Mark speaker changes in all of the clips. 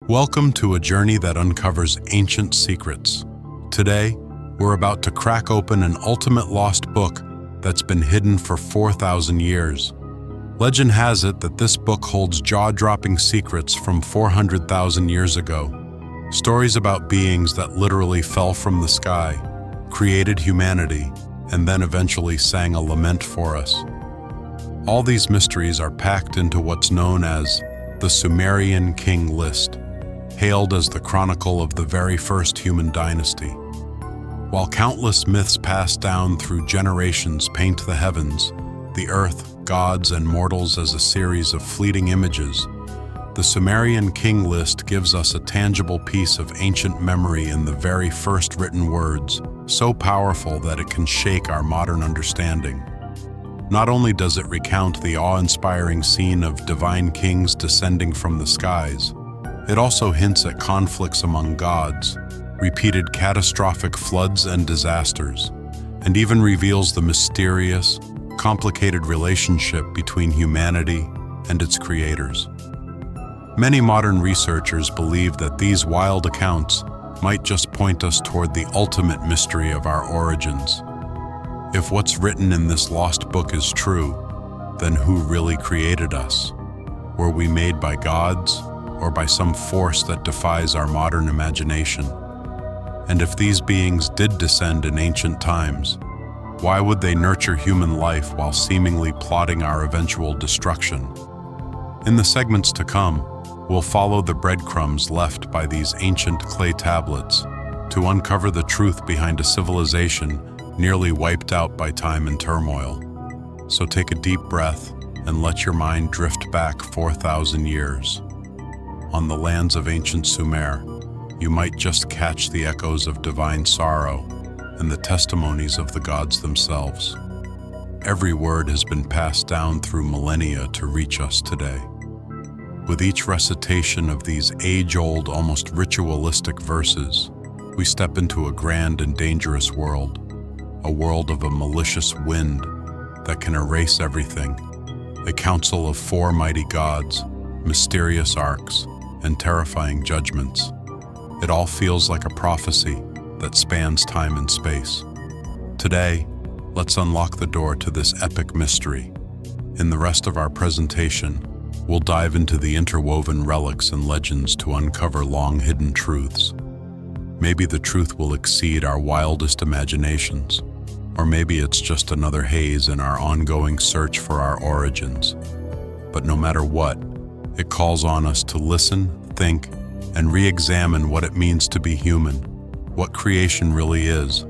Speaker 1: Welcome to a journey that uncovers ancient secrets. Today, we're about to crack open an ultimate lost book that's been hidden for 4,000 years. Legend has it that this book holds jaw-dropping secrets from 400,000 years ago. Stories about beings that literally fell from the sky, created humanity, and then eventually sang a lament for us. All these mysteries are packed into what's known as the Sumerian King List, hailed as the chronicle of the very first human dynasty. While countless myths passed down through generations paint the heavens, the earth, gods, and mortals as a series of fleeting images, the Sumerian King List gives us a tangible piece of ancient memory in the very first written words, so powerful that it can shake our modern understanding. Not only does it recount the awe-inspiring scene of divine kings descending from the skies, it also hints at conflicts among gods, repeated catastrophic floods and disasters, and even reveals the mysterious, complicated relationship between humanity and its creators. Many modern researchers believe that these wild accounts might just point us toward the ultimate mystery of our origins. If what's written in this lost book is true, then who really created us? Were we made by gods, or by some force that defies our modern imagination? And if these beings did descend in ancient times, why would they nurture human life while seemingly plotting our eventual destruction? In the segments to come, we'll follow the breadcrumbs left by these ancient clay tablets to uncover the truth behind a civilization nearly wiped out by time and turmoil. So take a deep breath and let your mind drift back 4,000 years. On the lands of ancient Sumer, you might just catch the echoes of divine sorrow and the testimonies of the gods themselves. Every word has been passed down through millennia to reach us today. With each recitation of these age-old, almost ritualistic verses, we step into a grand and dangerous world, a world of a malicious wind that can erase everything, a council of four mighty gods, mysterious arcs, and terrifying judgments. It all feels like a prophecy that spans time and space. Today, let's unlock the door to this epic mystery. In the rest of our presentation, we'll dive into the interwoven relics and legends to uncover long-hidden truths. Maybe the truth will exceed our wildest imaginations, or maybe it's just another haze in our ongoing search for our origins. But no matter what, it calls on us to listen, think, and re-examine what it means to be human, what creation really is,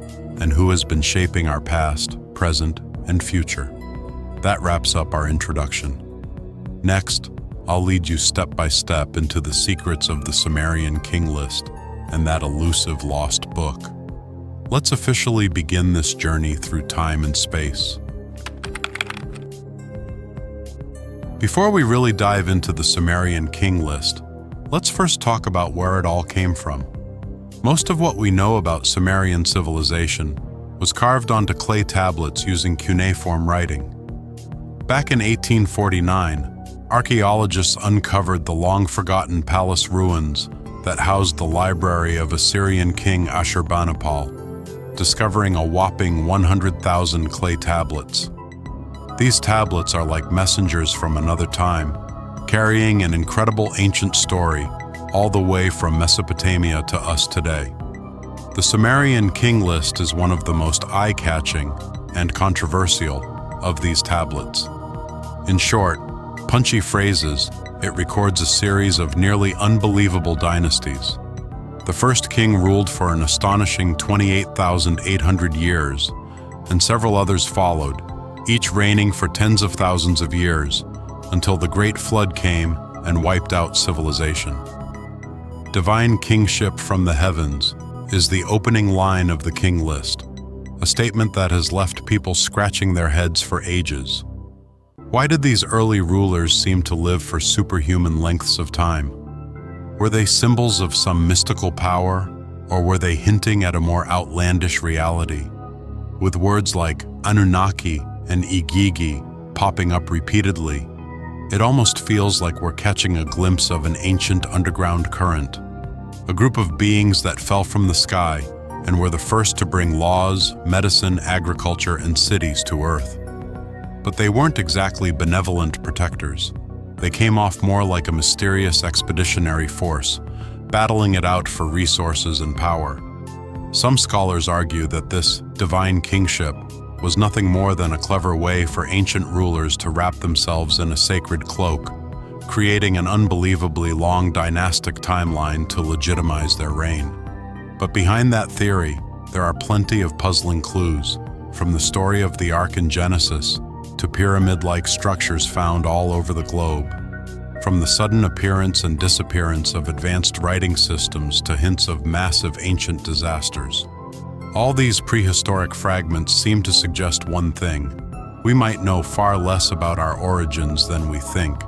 Speaker 1: and who has been shaping our past, present, and future. That wraps up our introduction. Next, I'll lead you step by step into the secrets of the Sumerian King List and that elusive lost book. Let's officially begin this journey through time and space. Before we really dive into the Sumerian King List, let's first talk about where it all came from. Most of what we know about Sumerian civilization was carved onto clay tablets using cuneiform writing. Back in 1849, archaeologists uncovered the long-forgotten palace ruins that housed the library of Assyrian king Ashurbanipal, discovering a whopping 100,000 clay tablets. These tablets are like messengers from another time, carrying an incredible ancient story all the way from Mesopotamia to us today. The Sumerian King List is one of the most eye-catching and controversial of these tablets. In short, punchy phrases, it records a series of nearly unbelievable dynasties. The first king ruled for an astonishing 28,800 years, and several others followed, each reigning for tens of thousands of years, until the Great Flood came and wiped out civilization. Divine kingship from the heavens is the opening line of the King List, a statement that has left people scratching their heads for ages. Why did these early rulers seem to live for superhuman lengths of time? Were they symbols of some mystical power, or were they hinting at a more outlandish reality? With words like Anunnaki and Igigi popping up repeatedly, It almost feels like we're catching a glimpse of an ancient underground current, a group of beings that fell from the sky and were the first to bring laws, medicine, agriculture, and cities to Earth. But they weren't exactly benevolent protectors. They came off more like a mysterious expeditionary force, battling it out for resources and power. Some scholars argue that this divine kingship was nothing more than a clever way for ancient rulers to wrap themselves in a sacred cloak, creating an unbelievably long dynastic timeline to legitimize their reign. But behind that theory, there are plenty of puzzling clues, from the story of the Ark in Genesis to pyramid-like structures found all over the globe, from the sudden appearance and disappearance of advanced writing systems to hints of massive ancient disasters. All these prehistoric fragments seem to suggest one thing: we might know far less about our origins than we think,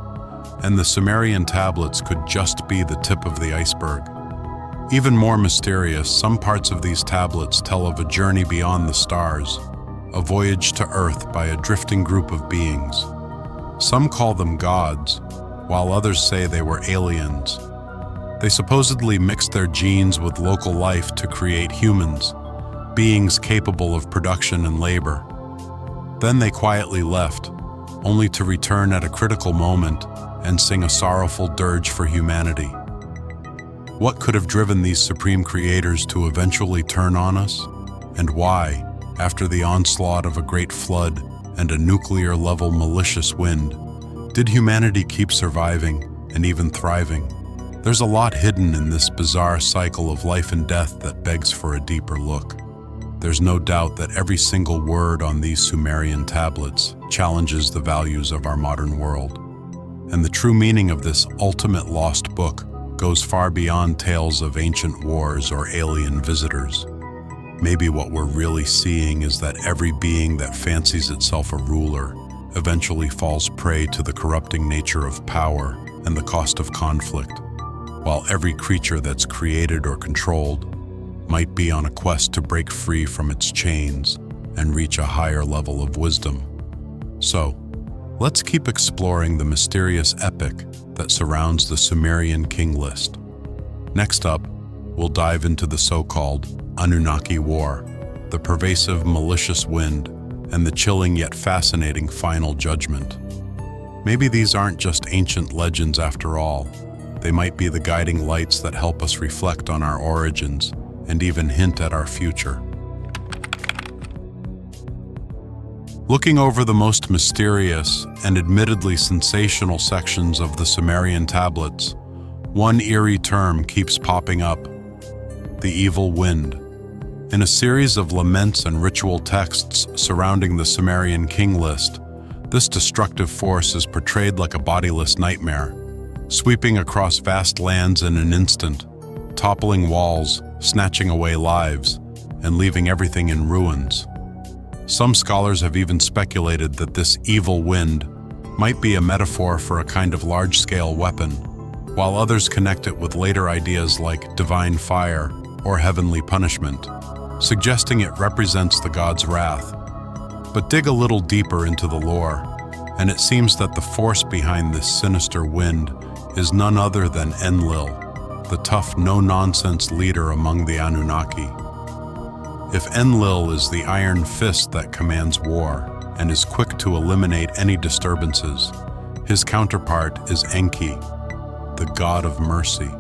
Speaker 1: and the Sumerian tablets could just be the tip of the iceberg. Even more mysterious, some parts of these tablets tell of a journey beyond the stars, a voyage to Earth by a drifting group of beings. Some call them gods, while others say they were aliens. They supposedly mixed their genes with local life to create humans, beings capable of production and labor. Then they quietly left, only to return at a critical moment and sing a sorrowful dirge for humanity. What could have driven these supreme creators to eventually turn on us? And why, after the onslaught of a great flood and a nuclear-level malicious wind, did humanity keep surviving and even thriving? There's a lot hidden in this bizarre cycle of life and death that begs for a deeper look. There's no doubt that every single word on these Sumerian tablets challenges the values of our modern world. And the true meaning of this ultimate lost book goes far beyond tales of ancient wars or alien visitors. Maybe what we're really seeing is that every being that fancies itself a ruler eventually falls prey to the corrupting nature of power and the cost of conflict, while every creature that's created or controlled might be on a quest to break free from its chains and reach a higher level of wisdom. So, let's keep exploring the mysterious epic that surrounds the Sumerian king list. Next up, we'll dive into the so-called Anunnaki War, the pervasive malicious wind, and the chilling yet fascinating final judgment. Maybe these aren't just ancient legends after all. They might be the guiding lights that help us reflect on our origins and even hint at our future. Looking over the most mysterious and admittedly sensational sections of the Sumerian tablets, one eerie term keeps popping up: the evil wind. In a series of laments and ritual texts surrounding the Sumerian king list, this destructive force is portrayed like a bodiless nightmare, sweeping across vast lands in an instant, toppling walls, snatching away lives, and leaving everything in ruins. Some scholars have even speculated that this evil wind might be a metaphor for a kind of large-scale weapon, while others connect it with later ideas like divine fire or heavenly punishment, suggesting it represents the god's wrath. But dig a little deeper into the lore, and it seems that the force behind this sinister wind is none other than Enlil, the tough, no-nonsense leader among the Anunnaki. If Enlil is the iron fist that commands war and is quick to eliminate any disturbances, his counterpart is Enki, the god of mercy,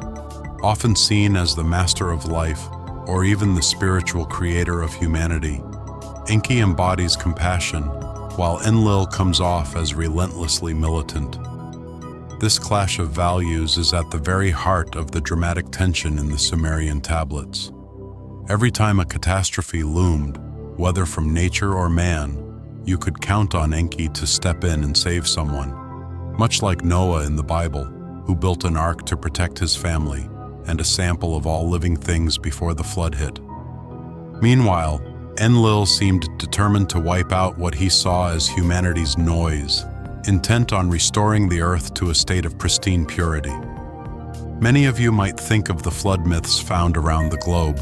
Speaker 1: often seen as the master of life or even the spiritual creator of humanity. Enki embodies compassion, while Enlil comes off as relentlessly militant. This clash of values is at the very heart of the dramatic tension in the Sumerian tablets. Every time a catastrophe loomed, whether from nature or man, you could count on Enki to step in and save someone, much like Noah in the Bible, who built an ark to protect his family and a sample of all living things before the flood hit. Meanwhile, Enlil seemed determined to wipe out what he saw as humanity's noise, intent on restoring the earth to a state of pristine purity. Many of you might think of the flood myths found around the globe,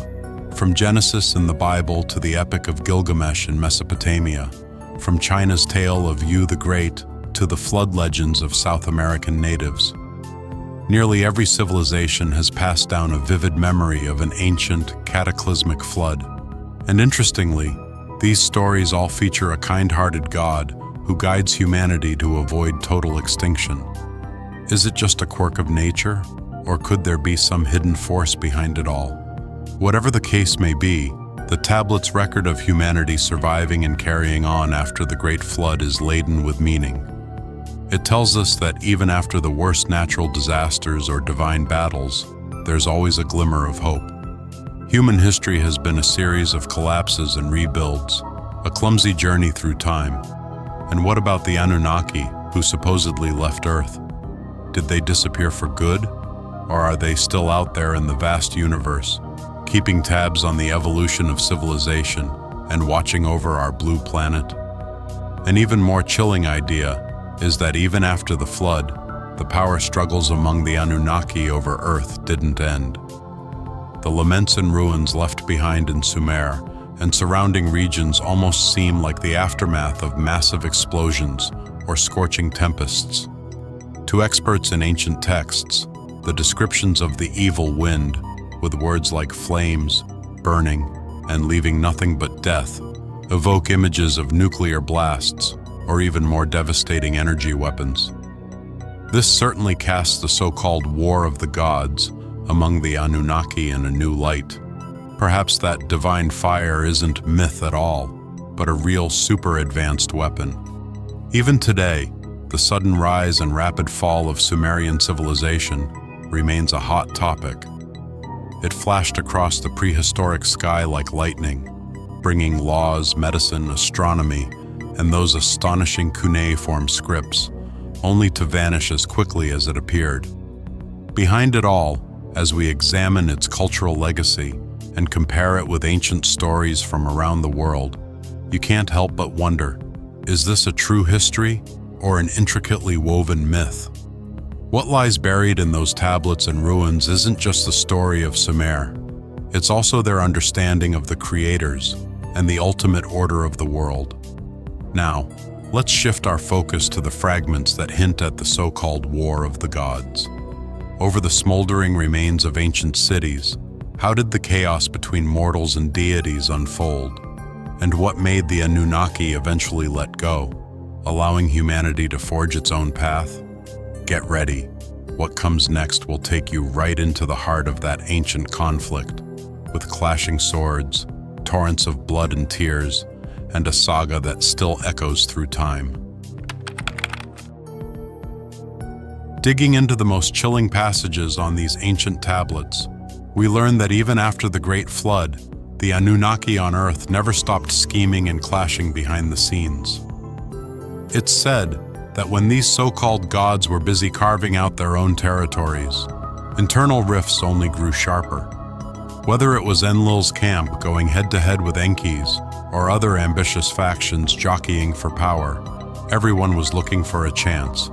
Speaker 1: from Genesis in the Bible to the Epic of Gilgamesh in Mesopotamia, from China's tale of Yu the Great to the flood legends of South American natives. Nearly every civilization has passed down a vivid memory of an ancient, cataclysmic flood. And interestingly, these stories all feature a kind-hearted God who guides humanity to avoid total extinction. Is it just a quirk of nature, or could there be some hidden force behind it all? Whatever the case may be, the tablet's record of humanity surviving and carrying on after the Great Flood is laden with meaning. It tells us that even after the worst natural disasters or divine battles, there's always a glimmer of hope. Human history has been a series of collapses and rebuilds, a clumsy journey through time. And what about the Anunnaki, who supposedly left Earth? Did they disappear for good? Or are they still out there in the vast universe, keeping tabs on the evolution of civilization and watching over our blue planet? An even more chilling idea is that even after the flood, the power struggles among the Anunnaki over Earth didn't end. The laments and ruins left behind in Sumer and surrounding regions almost seem like the aftermath of massive explosions or scorching tempests. To experts in ancient texts, the descriptions of the evil wind, with words like flames, burning, and leaving nothing but death, evoke images of nuclear blasts or even more devastating energy weapons. This certainly casts the so-called War of the Gods among the Anunnaki in a new light. Perhaps that divine fire isn't myth at all, but a real super-advanced weapon. Even today, the sudden rise and rapid fall of Sumerian civilization remains a hot topic. It flashed across the prehistoric sky like lightning, bringing laws, medicine, astronomy, and those astonishing cuneiform scripts, only to vanish as quickly as it appeared. Behind it all, as we examine its cultural legacy and compare it with ancient stories from around the world, you can't help but wonder, is this a true history or an intricately woven myth? What lies buried in those tablets and ruins isn't just the story of Sumer. It's also their understanding of the creators and the ultimate order of the world. Now, let's shift our focus to the fragments that hint at the so-called War of the Gods. Over the smoldering remains of ancient cities, how did the chaos between mortals and deities unfold? And what made the Anunnaki eventually let go, allowing humanity to forge its own path? Get ready. What comes next will take you right into the heart of that ancient conflict, with clashing swords, torrents of blood and tears, and a saga that still echoes through time. Digging into the most chilling passages on these ancient tablets, we learn that even after the Great Flood, the Anunnaki on Earth never stopped scheming and clashing behind the scenes. It's said that when these so-called gods were busy carving out their own territories, internal rifts only grew sharper. Whether it was Enlil's camp going head-to-head with Enki's, or other ambitious factions jockeying for power, everyone was looking for a chance,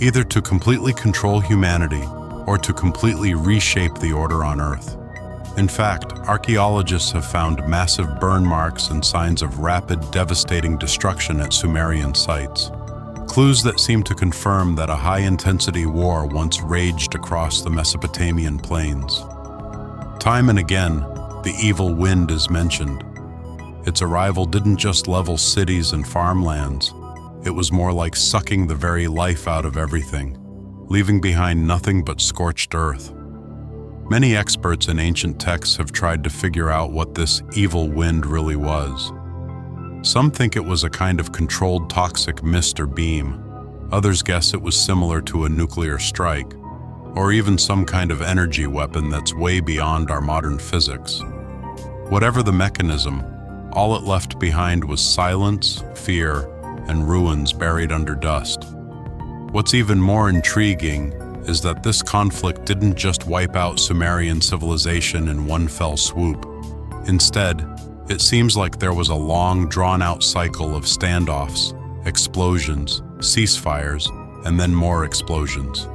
Speaker 1: either to completely control humanity or to completely reshape the order on Earth. In fact, archaeologists have found massive burn marks and signs of rapid, devastating destruction at Sumerian sites, clues that seem to confirm that a high-intensity war once raged across the Mesopotamian plains. Time and again, the evil wind is mentioned. Its arrival didn't just level cities and farmlands. It was more like sucking the very life out of everything, leaving behind nothing but scorched earth. Many experts in ancient texts have tried to figure out what this evil wind really was. Some think it was a kind of controlled toxic mist or beam. Others guess it was similar to a nuclear strike, or even some kind of energy weapon that's way beyond our modern physics. Whatever the mechanism, all it left behind was silence, fear, and ruins buried under dust. What's even more intriguing is that this conflict didn't just wipe out Sumerian civilization in one fell swoop. Instead, it seems like there was a long, drawn-out cycle of standoffs, explosions, ceasefires, and then more explosions.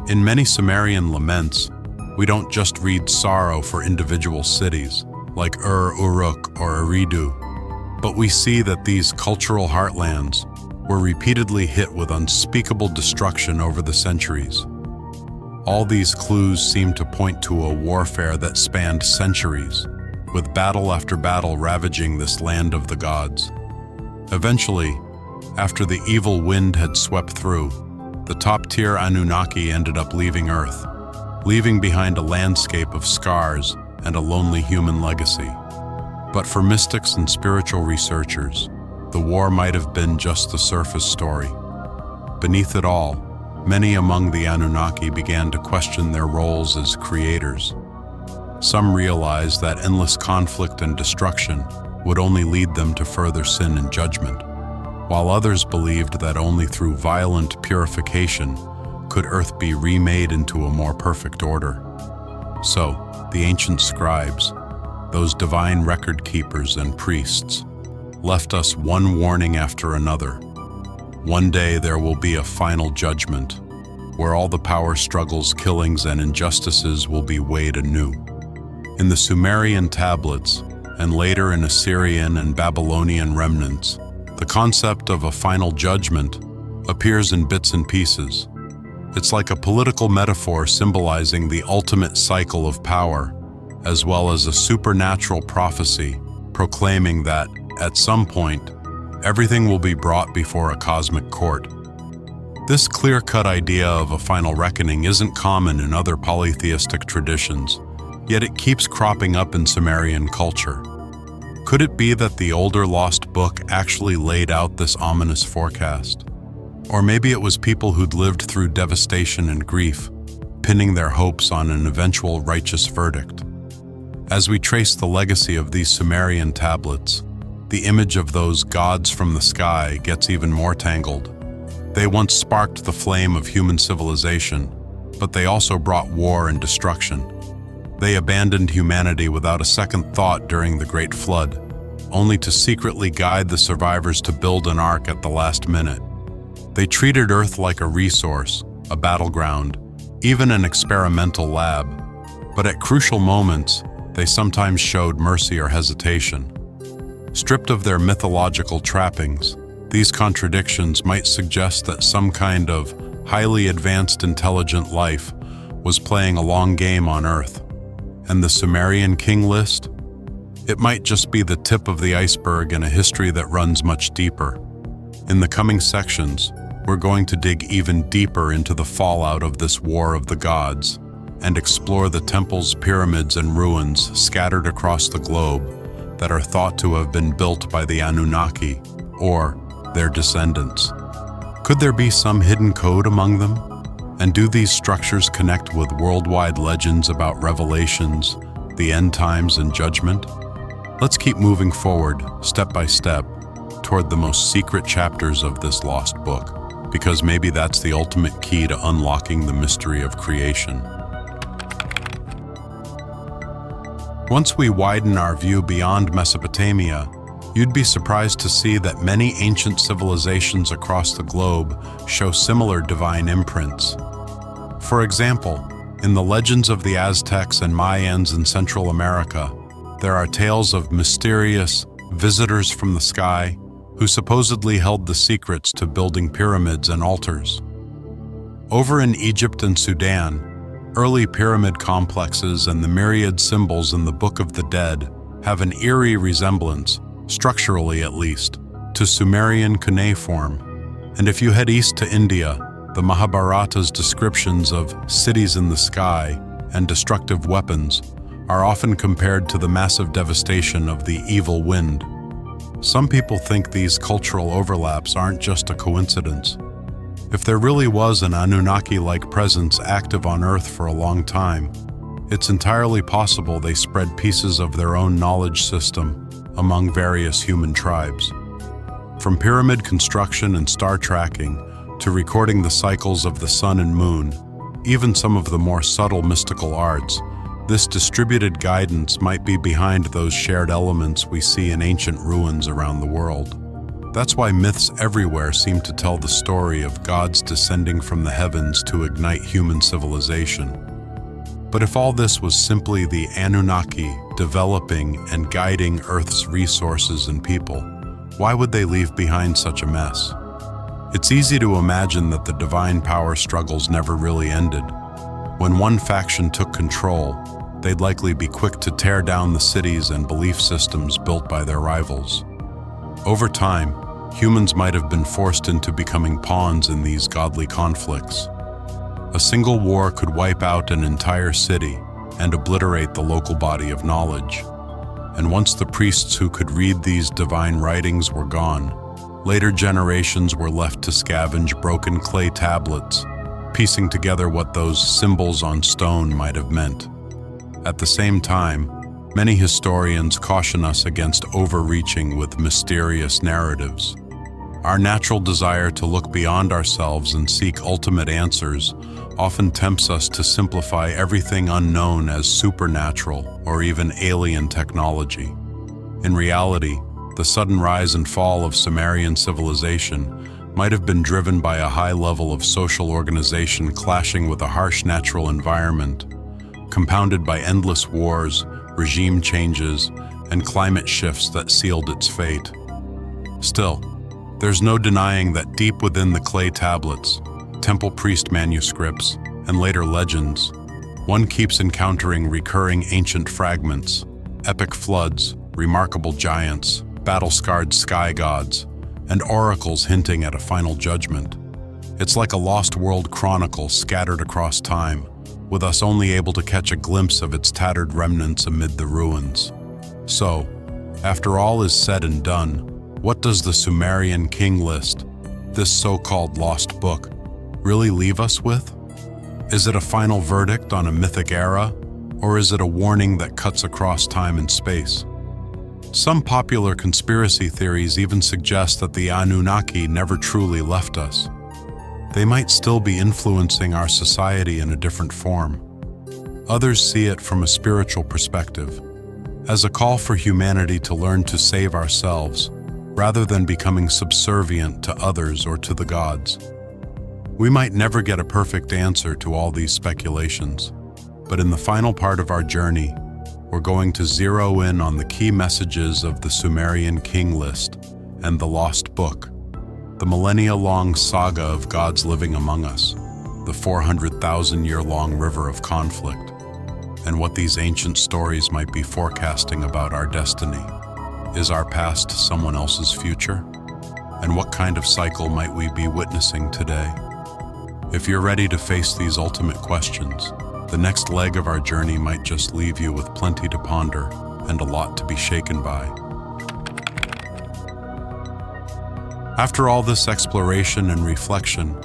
Speaker 1: In many Sumerian laments, we don't just read sorrow for individual cities, like Uruk or Eridu, but we see that these cultural heartlands, were repeatedly hit with unspeakable destruction over the centuries. All these clues seem to point to a warfare that spanned centuries, with battle after battle ravaging this land of the gods. Eventually, after the evil wind had swept through, the top-tier Anunnaki ended up leaving Earth, leaving behind a landscape of scars and a lonely human legacy. But for mystics and spiritual researchers, the war might have been just the surface story. Beneath it all, many among the Anunnaki began to question their roles as creators. Some realized that endless conflict and destruction would only lead them to further sin and judgment, while others believed that only through violent purification could Earth be remade into a more perfect order. So, the ancient scribes, those divine record keepers and priests, left us one warning after another. One day there will be a final judgment, where all the power struggles, killings, and injustices will be weighed anew. In the Sumerian tablets, and later in Assyrian and Babylonian remnants, the concept of a final judgment appears in bits and pieces. It's like a political metaphor symbolizing the ultimate cycle of power, as well as a supernatural prophecy proclaiming that, at some point, everything will be brought before a cosmic court. This clear-cut idea of a final reckoning isn't common in other polytheistic traditions, yet it keeps cropping up in Sumerian culture. Could it be that the older lost book actually laid out this ominous forecast? Or maybe it was people who'd lived through devastation and grief, pinning their hopes on an eventual righteous verdict. As we trace the legacy of these Sumerian tablets, the image of those gods from the sky gets even more tangled. They once sparked the flame of human civilization, but they also brought war and destruction. They abandoned humanity without a second thought during the Great Flood, only to secretly guide the survivors to build an ark at the last minute. They treated Earth like a resource, a battleground, even an experimental lab. But at crucial moments, they sometimes showed mercy or hesitation. Stripped of their mythological trappings, these contradictions might suggest that some kind of highly advanced intelligent life was playing a long game on Earth. And the Sumerian king list? It might just be the tip of the iceberg in a history that runs much deeper. In the coming sections, we're going to dig even deeper into the fallout of this war of the gods and explore the temples, pyramids, and ruins scattered across the globe that are thought to have been built by the Anunnaki or their descendants. Could there be some hidden code among them? And do these structures connect with worldwide legends about revelations, the end times, and judgment? Let's keep moving forward, step by step, toward the most secret chapters of this lost book, because maybe that's the ultimate key to unlocking the mystery of creation. Once we widen our view beyond Mesopotamia, you'd be surprised to see that many ancient civilizations across the globe show similar divine imprints. For example, in the legends of the Aztecs and Mayans in Central America, there are tales of mysterious visitors from the sky who supposedly held the secrets to building pyramids and altars. Over in Egypt and Sudan, early pyramid complexes and the myriad symbols in the Book of the Dead have an eerie resemblance, structurally at least, to Sumerian cuneiform. And if you head east to India, the Mahabharata's descriptions of cities in the sky and destructive weapons are often compared to the massive devastation of the evil wind. Some people think these cultural overlaps aren't just a coincidence. If there really was an Anunnaki-like presence active on Earth for a long time, it's entirely possible they spread pieces of their own knowledge system among various human tribes. From pyramid construction and star tracking to recording the cycles of the sun and moon, even some of the more subtle mystical arts, this distributed guidance might be behind those shared elements we see in ancient ruins around the world. That's why myths everywhere seem to tell the story of gods descending from the heavens to ignite human civilization. But if all this was simply the Anunnaki developing and guiding Earth's resources and people, why would they leave behind such a mess? It's easy to imagine that the divine power struggles never really ended. When one faction took control, they'd likely be quick to tear down the cities and belief systems built by their rivals. Over time, humans might have been forced into becoming pawns in these godly conflicts. A single war could wipe out an entire city and obliterate the local body of knowledge. And once the priests who could read these divine writings were gone, later generations were left to scavenge broken clay tablets, piecing together what those symbols on stone might have meant. At the same time, many historians caution us against overreaching with mysterious narratives. Our natural desire to look beyond ourselves and seek ultimate answers often tempts us to simplify everything unknown as supernatural or even alien technology. In reality, the sudden rise and fall of Sumerian civilization might have been driven by a high level of social organization clashing with a harsh natural environment, compounded by endless wars, regime changes, and climate shifts that sealed its fate. Still, there's no denying that deep within the clay tablets, temple priest manuscripts, and later legends, one keeps encountering recurring ancient fragments, epic floods, remarkable giants, battle-scarred sky gods, and oracles hinting at a final judgment. It's like a lost world chronicle scattered across time, with us only able to catch a glimpse of its tattered remnants amid the ruins. So, after all is said and done, what does the Sumerian king list, this so-called lost book, really leave us with? Is it a final verdict on a mythic era, or is it a warning that cuts across time and space? Some popular conspiracy theories even suggest that the Anunnaki never truly left us. They might still be influencing our society in a different form. Others see it from a spiritual perspective, as a call for humanity to learn to save ourselves, rather than becoming subservient to others or to the gods. We might never get a perfect answer to all these speculations, but in the final part of our journey, we're going to zero in on the key messages of the Sumerian king list and the lost book, the millennia-long saga of gods living among us, the 400,000-year-long river of conflict, and what these ancient stories might be forecasting about our destiny. Is our past someone else's future? And what kind of cycle might we be witnessing today? If you're ready to face these ultimate questions, the next leg of our journey might just leave you with plenty to ponder and a lot to be shaken by. After all this exploration and reflection,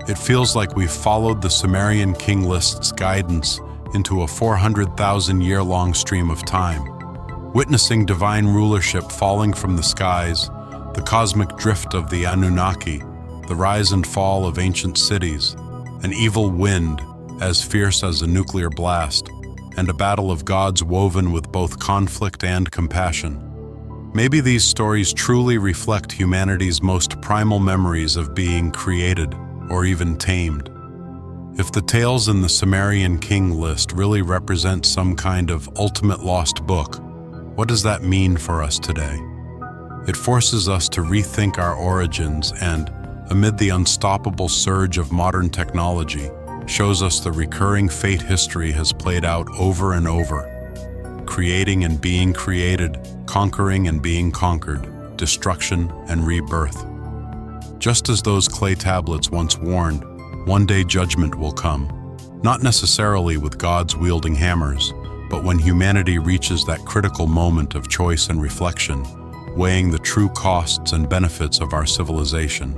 Speaker 1: it feels like we've followed the Sumerian king list's guidance into a 400,000-year-long stream of time, witnessing divine rulership falling from the skies, the cosmic drift of the Anunnaki, the rise and fall of ancient cities, an evil wind as fierce as a nuclear blast, and a battle of gods woven with both conflict and compassion. Maybe these stories truly reflect humanity's most primal memories of being created or even tamed. If the tales in the Sumerian king list really represent some kind of ultimate lost book, what does that mean for us today? It forces us to rethink our origins and, amid the unstoppable surge of modern technology, shows us the recurring fate history has played out over and over. Creating and being created, conquering and being conquered, destruction and rebirth. Just as those clay tablets once warned, one day judgment will come, not necessarily with gods wielding hammers, but when humanity reaches that critical moment of choice and reflection, weighing the true costs and benefits of our civilization.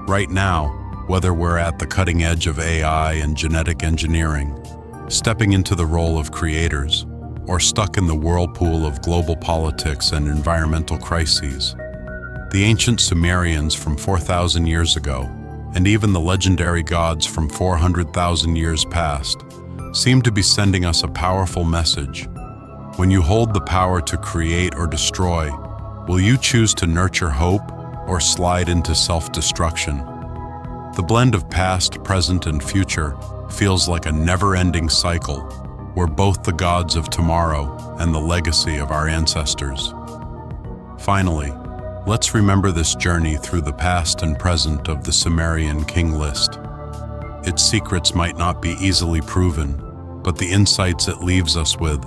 Speaker 1: Right now, whether we're at the cutting edge of AI and genetic engineering, stepping into the role of creators, or stuck in the whirlpool of global politics and environmental crises, the ancient Sumerians from 4,000 years ago, and even the legendary gods from 400,000 years past, seem to be sending us a powerful message. When you hold the power to create or destroy, will you choose to nurture hope or slide into self-destruction? The blend of past, present, and future feels like a never-ending cycle. We're both the gods of tomorrow and the legacy of our ancestors. Finally, Let's remember this journey through the past and present of the Sumerian king list. Its secrets might not be easily proven, but the insights it leaves us with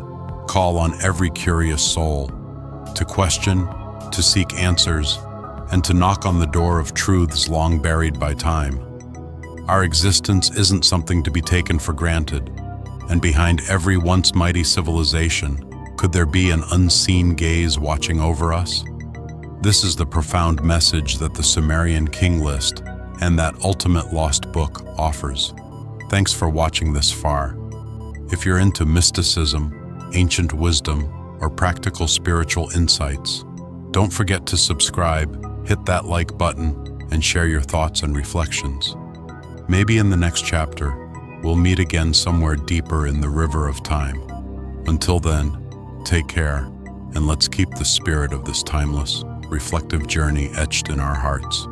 Speaker 1: call on every curious soul to question, to seek answers, and to knock on the door of truths long buried by time. Our existence isn't something to be taken for granted, and behind every once mighty civilization, could there be an unseen gaze watching over us? This is the profound message that the Sumerian king list and that ultimate lost book offers. Thanks for watching this far. If you're into mysticism, ancient wisdom, or practical spiritual insights, don't forget to subscribe, hit that like button, and share your thoughts and reflections. Maybe in the next chapter, we'll meet again somewhere deeper in the river of time. Until then, take care, and let's keep the spirit of this timeless, reflective journey etched in our hearts.